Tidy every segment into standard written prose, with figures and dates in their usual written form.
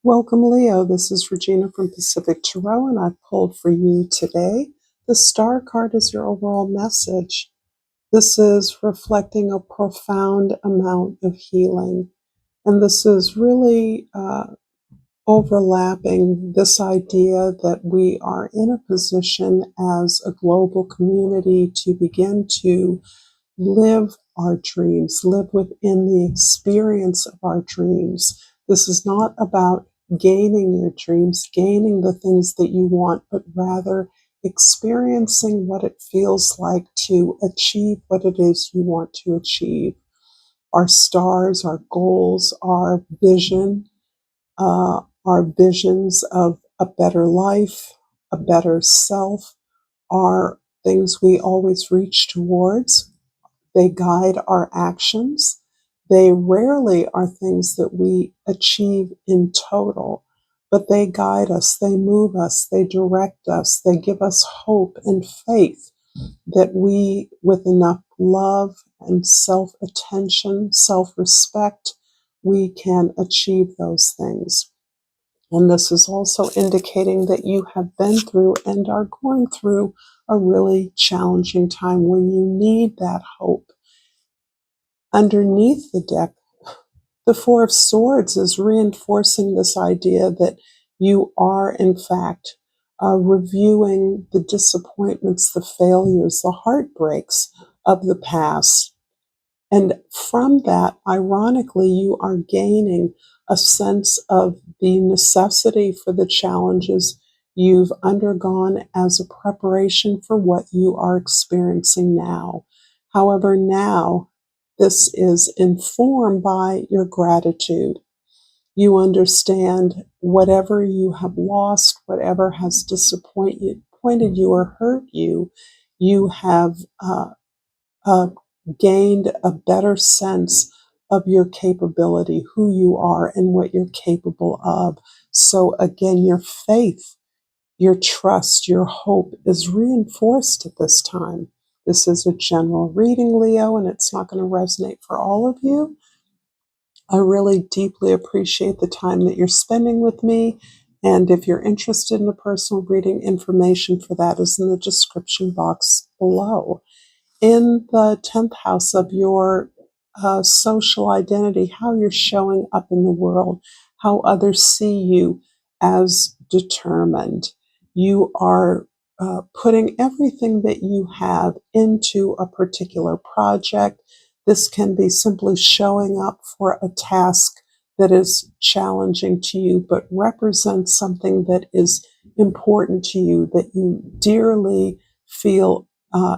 Welcome, Leo. This is Regina from Pacific Tarot, and I've pulled for you today. The Star card is your overall message. This is reflecting a profound amount of healing, and this is really overlapping this idea that we are in a position as a global community to begin to live our dreams, live within the experience of our dreams. This is not about gaining your dreams, gaining the things that you want, but rather experiencing what it feels like to achieve what it is you want to achieve. Our stars, our goals, our vision, our visions of a better life, a better self, are things we always reach towards. They guide our actions. They rarely are things that we achieve in total, but they guide us, they move us, they direct us, they give us hope and faith that we, with enough love and self-attention, self-respect, we can achieve those things. And this is also indicating that you have been through and are going through a really challenging time when you need that hope. Underneath the deck, the Four of Swords is reinforcing this idea that you are, in fact, reviewing the disappointments, the failures, the heartbreaks of the past. And from that, ironically, you are gaining a sense of the necessity for the challenges you've undergone as a preparation for what you are experiencing now. However, now, this is informed by your gratitude. You understand whatever you have lost, whatever has disappointed you or hurt you, you have gained a better sense of your capability, who you are and what you're capable of. So again, your faith, your trust, your hope is reinforced at this time. This is a general reading, Leo, and it's not going to resonate for all of you. I really deeply appreciate the time that you're spending with me. And if you're interested in a personal reading, information for that is in the description box below. In the 10th house of your social identity, how you're showing up in the world, how others see you as determined. You are putting everything that you have into a particular project. This can be simply showing up for a task that is challenging to you, but represents something that is important to you, that you dearly feel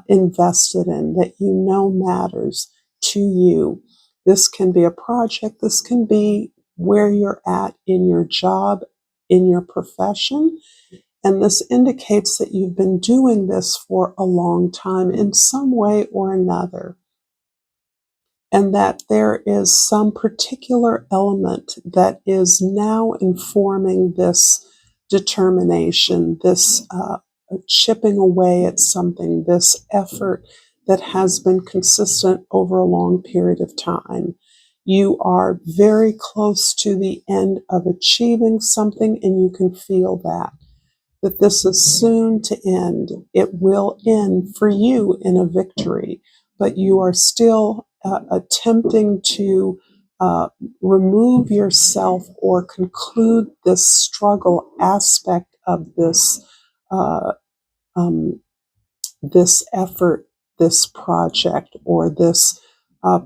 invested in, that you know matters to you. This can be a project, this can be where you're at in your job, in your profession, and this indicates that you've been doing this for a long time in some way or another, and that there is some particular element that is now informing this determination, this chipping away at something, this effort that has been consistent over a long period of time. You are very close to the end of achieving something, and you can feel that this is soon to end. It will end for you in a victory, but you are still attempting to remove yourself or conclude this struggle aspect of this this effort, this project, or this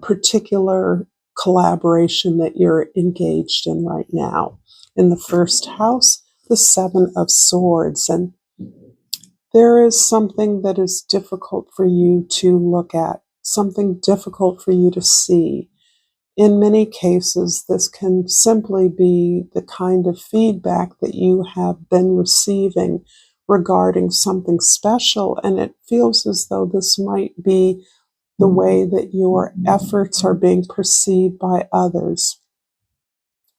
particular collaboration that you're engaged in right now. In the first house, the Seven of Swords, and there is something that is difficult for you to look at, something difficult for you to see. In many cases, this can simply be the kind of feedback that you have been receiving regarding something special, and it feels as though this might be the way that your efforts are being perceived by others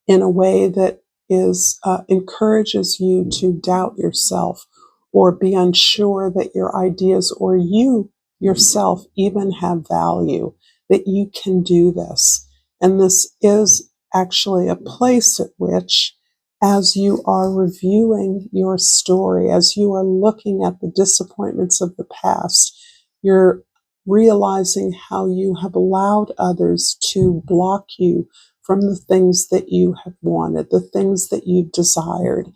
in a way that is encourages you to doubt yourself or be unsure that your ideas or you yourself even have value, that you can do this. And this is actually a place at which as you are reviewing your story, as you are looking at the disappointments of the past, you're realizing how you have allowed others to block you from the things that you have wanted, the things that you've desired.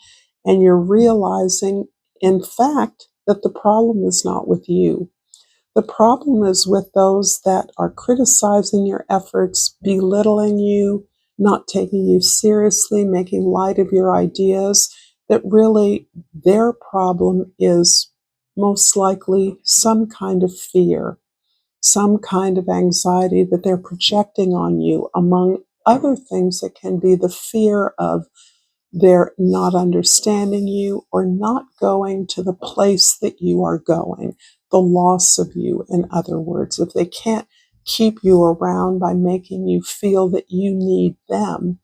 And you're realizing, in fact, that the problem is not with you. The problem is with those that are criticizing your efforts, belittling you, not taking you seriously, making light of your ideas, that really their problem is most likely some kind of fear, some kind of anxiety that they're projecting on you, among other things that can be the fear of they're not understanding you or not going to the place that you are going, the loss of you, in other words. If they can't keep you around by making you feel that you need them,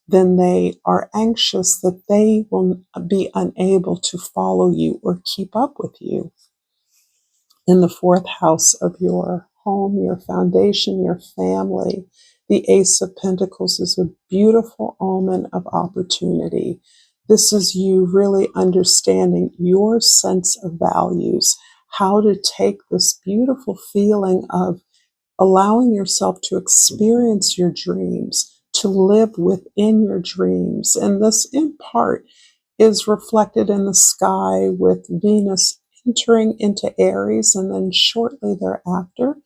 then they are anxious that they will be unable to follow you or keep up with you. In the fourth house of your home, your foundation, your family, the Ace of Pentacles is a beautiful omen of opportunity. This is you really understanding your sense of values, how to take this beautiful feeling of allowing yourself to experience your dreams, to live within your dreams. And this, in part, is reflected in the sky with Venus entering into Aries and then shortly thereafter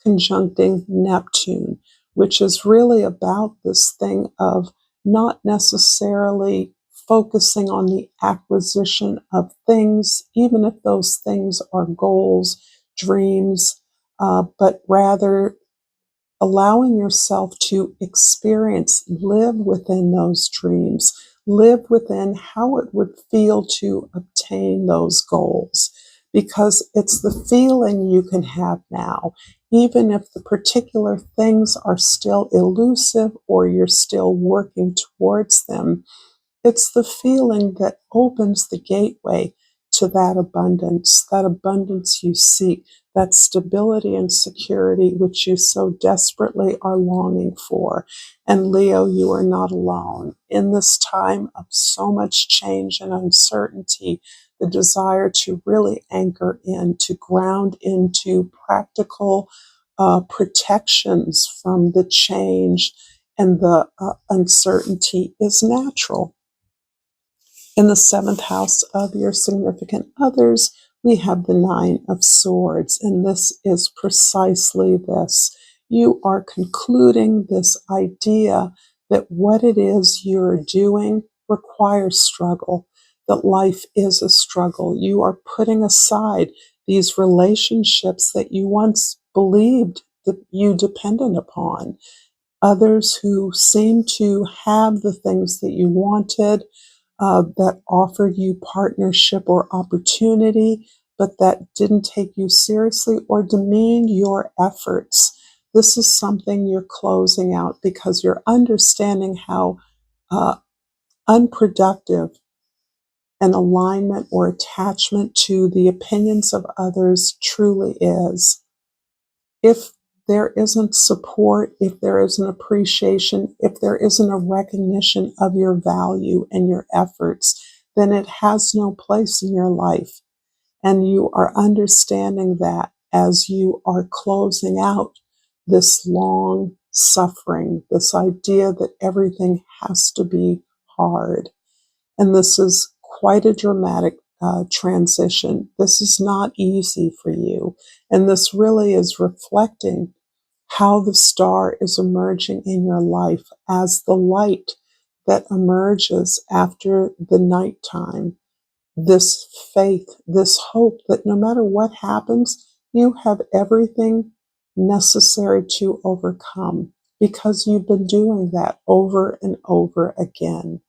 conjuncting Neptune, which is really about this thing of not necessarily focusing on the acquisition of things, even if those things are goals, dreams, but rather allowing yourself to experience, live within those dreams, live within how it would feel to obtain those goals. Because it's the feeling you can have now, even if the particular things are still elusive or you're still working towards them. It's the feeling that opens the gateway to that abundance you seek, that stability and security which you so desperately are longing for. And Leo, you are not alone. In this time of so much change and uncertainty, the desire to really anchor in, to ground into practical protections from the change and the uncertainty is natural. In the seventh house of your significant others, we have the Nine of Swords, and this is precisely this. You are concluding this idea that what it is you're doing requires struggle, that life is a struggle. You are putting aside these relationships that you once believed that you depended upon, others who seem to have the things that you wanted, that offered you partnership or opportunity, but that didn't take you seriously or demeaned your efforts. This is something you're closing out because you're understanding how unproductive an alignment or attachment to the opinions of others truly is. If there isn't support, if there isn't appreciation, if there isn't a recognition of your value and your efforts, then it has no place in your life. And you are understanding that as you are closing out this long suffering, this idea that everything has to be hard. And this is quite a dramatic transition. This is not easy for you. And this really is reflecting how the star is emerging in your life as the light that emerges after the nighttime. This faith, this hope that no matter what happens, you have everything necessary to overcome because you've been doing that over and over again.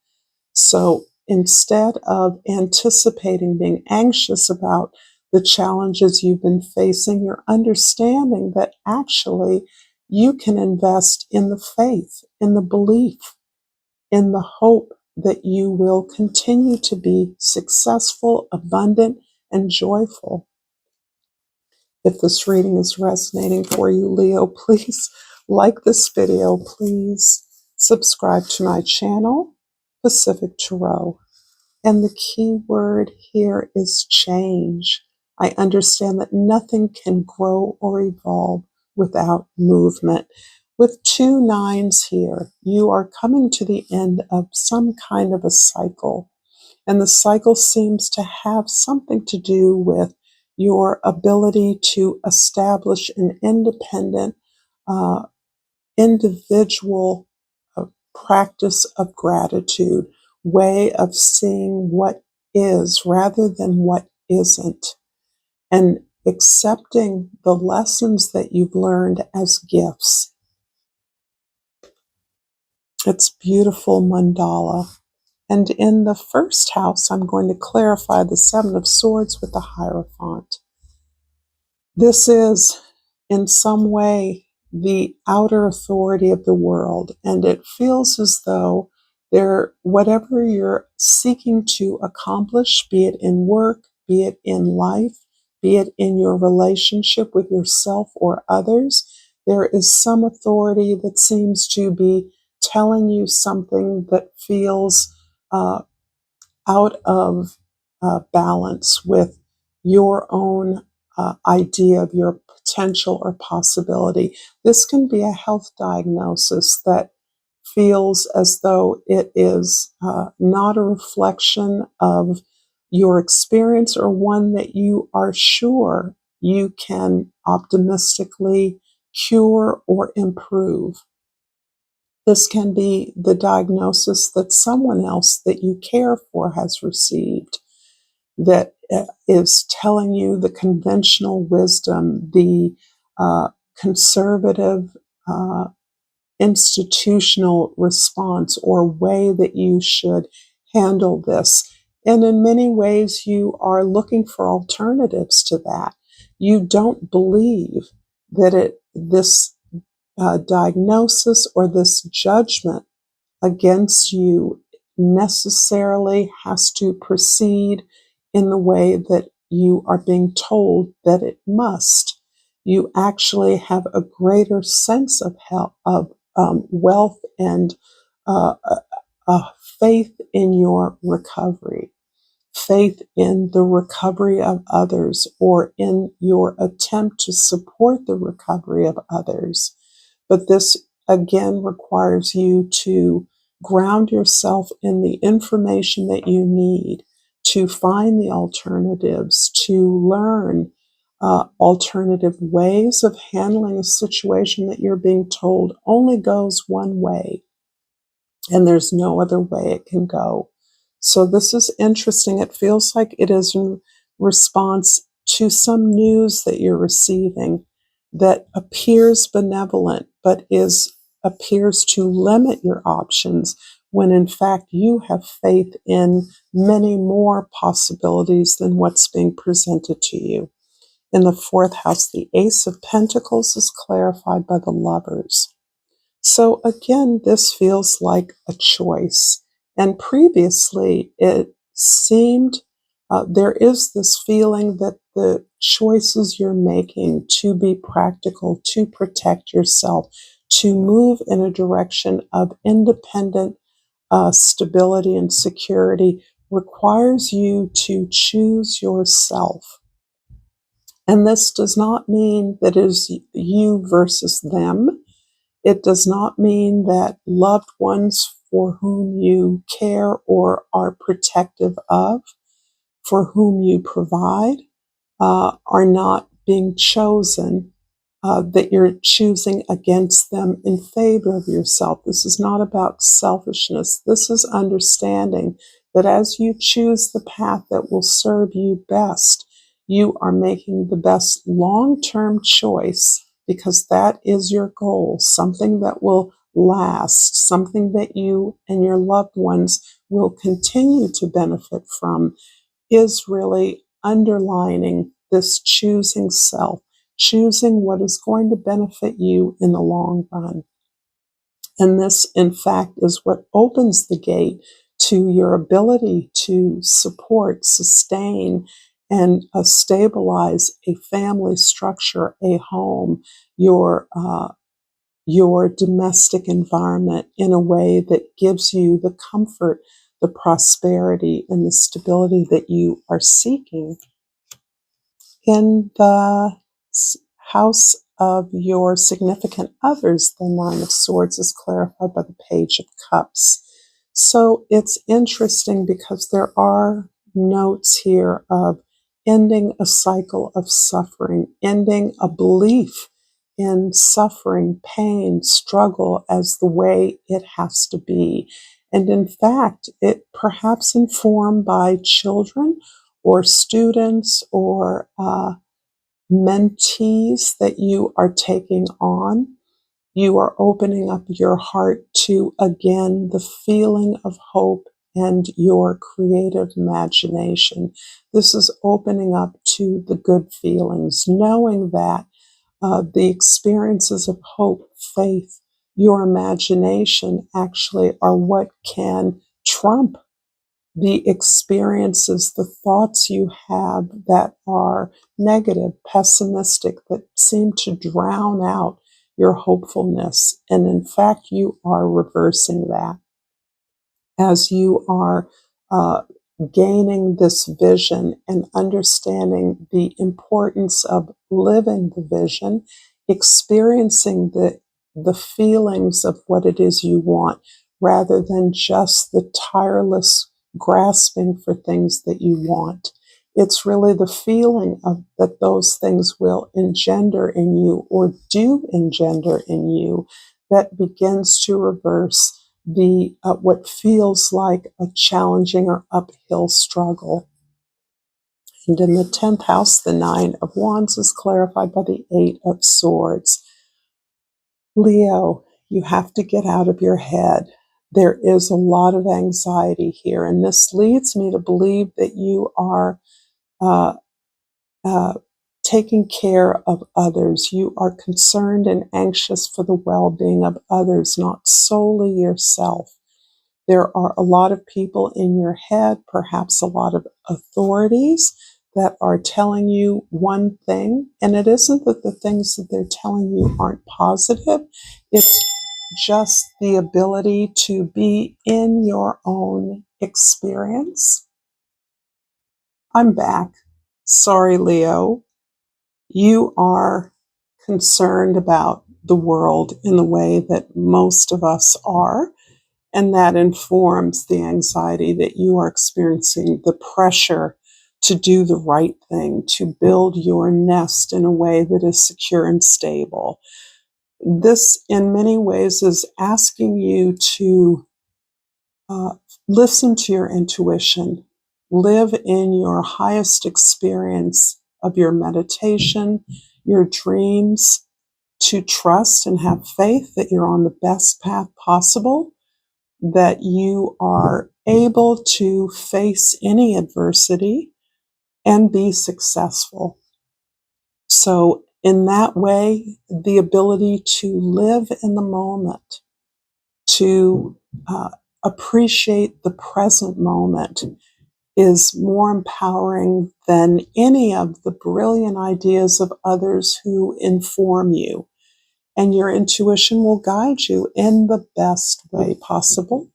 So instead of anticipating being anxious about the challenges you've been facing, you're understanding that actually you can invest in the faith, in the belief, in the hope that you will continue to be successful, abundant, and joyful. If this reading is resonating for you, Leo, please like this video. Please subscribe to my channel. Pacific Tarot. And the key word here is change. I understand that nothing can grow or evolve without movement. With 2 nines here, you are coming to the end of some kind of a cycle. And the cycle seems to have something to do with your ability to establish an independent, uh, individual practice of gratitude, way of seeing what is rather than what isn't, and accepting the lessons that you've learned as gifts. It's beautiful mandala. And in the first house, I'm going to clarify the Seven of Swords with the Hierophant. This is, in some way, the outer authority of the world, and it feels as though whatever you're seeking to accomplish, be it in work, be it in life, be it in your relationship with yourself or others, there is some authority that seems to be telling you something that feels out of balance with your own idea of your potential or possibility. This can be a health diagnosis that feels as though it is not a reflection of your experience or one that you are sure you can optimistically cure or improve. This can be the diagnosis that someone else that you care for has received that is telling you the conventional wisdom, the conservative institutional response or way that you should handle this. And in many ways, you are looking for alternatives to that. You don't believe that this diagnosis or this judgment against you necessarily has to proceed in the way that you are being told that it must. You actually have a greater sense of health, of wealth and uh, faith in your recovery, faith in the recovery of others, or in your attempt to support the recovery of others. But this again requires you to ground yourself in the information that you need to find the alternatives, to learn alternative ways of handling a situation that you're being told only goes one way and there's no other way it can go. So this is interesting. It feels like it is in response to some news that you're receiving that appears benevolent, but appears to limit your options when in fact you have faith in many more possibilities than what's being presented to you. In the fourth house, the Ace of Pentacles is clarified by the Lovers. So again, this feels like a choice. And previously, it seemed there is this feeling that the choices you're making to be practical, to protect yourself, to move in a direction of independent stability and security requires you to choose yourself. And this does not mean that it is you versus them. It does not mean that loved ones for whom you care or are protective of, for whom you provide, are not being chosen, that you're choosing against them in favor of yourself. This is not about selfishness. This is understanding that as you choose the path that will serve you best, you are making the best long-term choice because that is your goal, something that will last, something that you and your loved ones will continue to benefit from, is really underlining this choosing self, choosing what is going to benefit you in the long run. And this, in fact, is what opens the gate to your ability to support, sustain, and stabilize a family structure, a home, your your domestic environment in a way that gives you the comfort, the prosperity, and the stability that you are seeking. In the house of your significant others, the Nine of Swords is clarified by the Page of Cups. So it's interesting because there are notes here of ending a cycle of suffering, ending a belief in suffering, pain, struggle as the way it has to be. And in fact, it perhaps informed by children or students or mentees that you are taking on. You are opening up your heart to, again, the feeling of hope and your creative imagination. This is opening up to the good feelings, knowing that the experiences of hope, faith, your imagination actually are what can trump the experiences, the thoughts you have that are negative, pessimistic, that seem to drown out your hopefulness. And in fact, you are reversing that as you are uh, gaining this vision and understanding the importance of living the vision, experiencing the feelings of what it is you want, rather than just the tireless grasping for things that you want. It's really the feeling of that those things will engender in you or do engender in you that begins to reverse the what feels like a challenging or uphill struggle. And in the 10th house, the Nine of Wands is clarified by the Eight of Swords. Leo, you have to get out of your head. There is a lot of anxiety here, and this leads me to believe that you are uh, uh, taking care of others. You are concerned and anxious for the well-being of others, not solely yourself. There are a lot of people in your head, perhaps a lot of authorities that are telling you one thing, and it isn't that the things that they're telling you aren't positive. It's just the ability to be in your own experience. I'm back. Sorry, Leo. You are concerned about the world in the way that most of us are. And that informs the anxiety that you are experiencing, the pressure to do the right thing, to build your nest in a way that is secure and stable. This, in many ways, is asking you to uh, listen to your intuition, live in your highest experience of your meditation, your dreams, to trust and have faith that you're on the best path possible, that you are able to face any adversity and be successful. So, in that way, the ability to live in the moment, to appreciate the present moment, is more empowering than any of the brilliant ideas of others who inform you. And your intuition will guide you in the best way possible.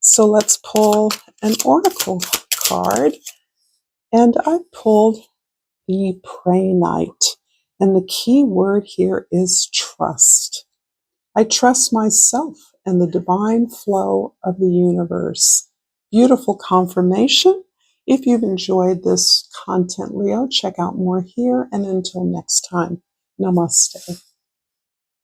So let's pull an oracle card. And I pulled the Pray Knight. And the key word here is trust. I trust myself and the divine flow of the universe. Beautiful confirmation. If you've enjoyed this content, Leo, check out more here. And until next time, namaste.